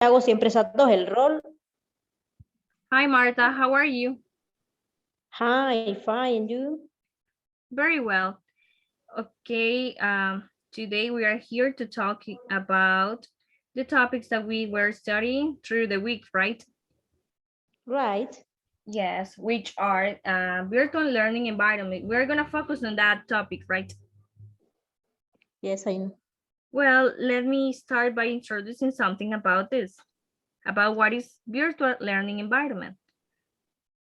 hago siempre esas dos, el rol. Hi, Marta. How are you? Hi, fine, you? Very well. Okay. Today we are here to talk about the topics that we were studying through the week, right? Right. Yes, which are virtual learning environment. We're going to focus on that topic, right? Yes, I know. Well, let me start by introducing something about this, about what is virtual learning environment.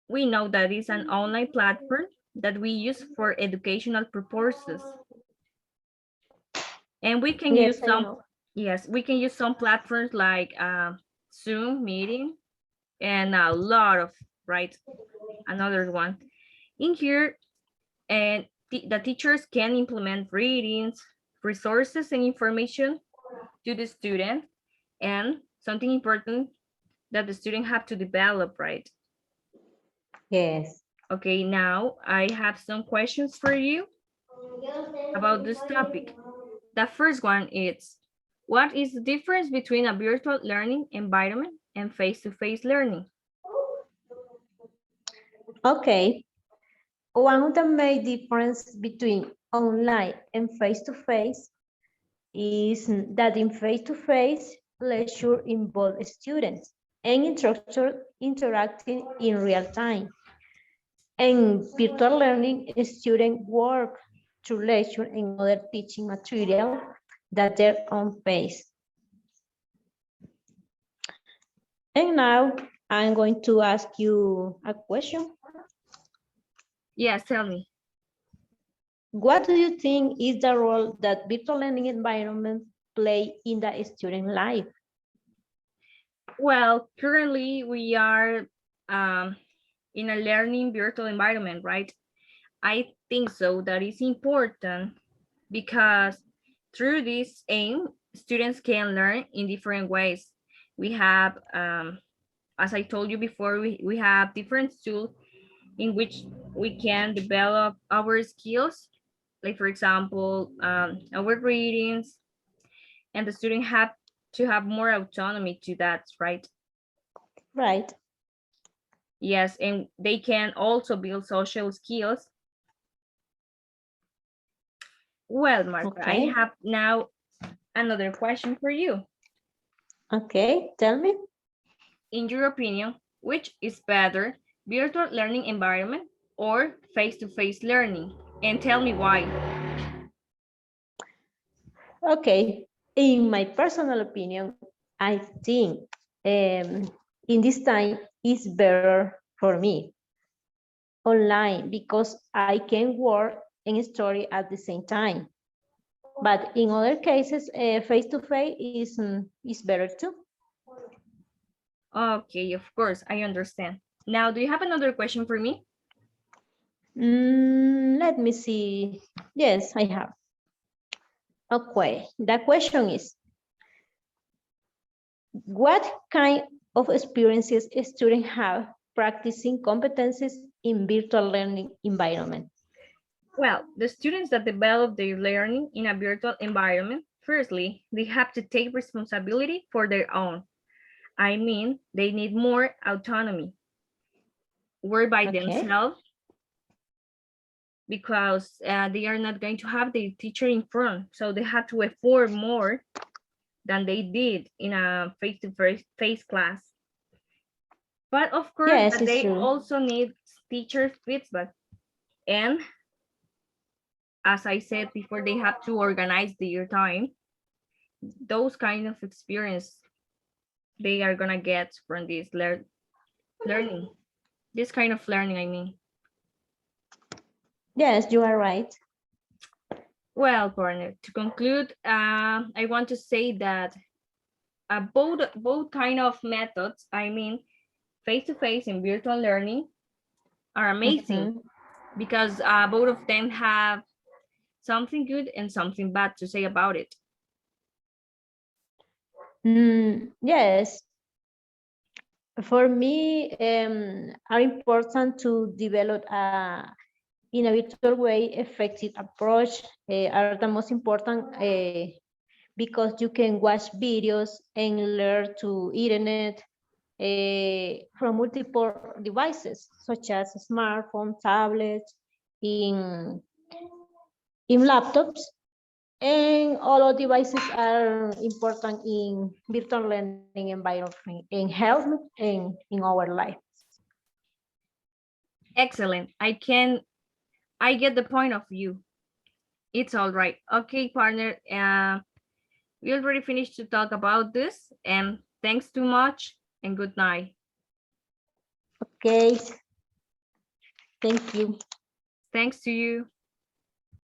We know that it's an online platform that we use for educational purposes. And we can Yes, use I some, know. yes, we can use some platforms like Zoom meeting and a lot of, right, another one. In here, and the teachers can implement readings, resources, and information to the student, and something important that the student have to develop, right? Yes. Okay, now I have some questions for you about this topic. The first one is, what is the difference between a virtual learning environment and face-to-face learning? Okay. One of the main difference between online and face-to-face is that in face-to-face lecture involve students and instructor interacting in real time. And virtual learning, students work through lecture and other teaching material that their own pace. And now I'm going to ask you a question. Yes, tell me. What do you think is the role that virtual learning environment play in the student life? Well, currently we are in a learning virtual environment, right? I think so that is important because through this aim, students can learn in different ways. We have, as I told you before, we have different tools in which we can develop our skills, like for example, our readings, and the student have to have more autonomy to that, right? Right. Yes, and they can also build social skills. Well, Martha, I Okay. have now another question for you. Okay. Tell me. In your opinion, which is better, virtual learning environment or face-to-face learning? And tell me why. Okay. In my personal opinion, I think in this time is better for me online because I can work and study at the same time. But in other cases, face-to-face is better too. Okay, of course, I understand. Now, do you have another question for me? Let me see. Yes, I have. Okay, the question is, what kind of experiences students have practicing competencies in virtual learning environment? Well, the students that develop their learning in a virtual environment, firstly, they have to take responsibility for their own. I mean, they need more autonomy, work by Okay. themselves because they are not going to have the teacher in front. So they have to effort more than they did in a face-to-face class. But of course, Yes, that it's they true. also need teacher feedback. And as I said before, they have to organize their time. Those kind of experience they are gonna get from this learning. This kind of learning, I mean. Yes, you are right. Well, partner, to conclude, I want to say that both kind of methods, I mean, face-to-face and virtual learning, are amazing Mhm. because both of them have something good and something bad to say about it. Yes, for me, are important to develop in a virtual way effective approach are the most important because you can watch videos and learn to internet from multiple devices, such as smartphone, tablets, in laptops, and all of devices are important in virtual learning environment, in health and in our life. Excellent. I get the point of view. It's all right. Okay, partner. We already finished to talk about this, and thanks too much and good night. Okay, thank you. Thanks to you.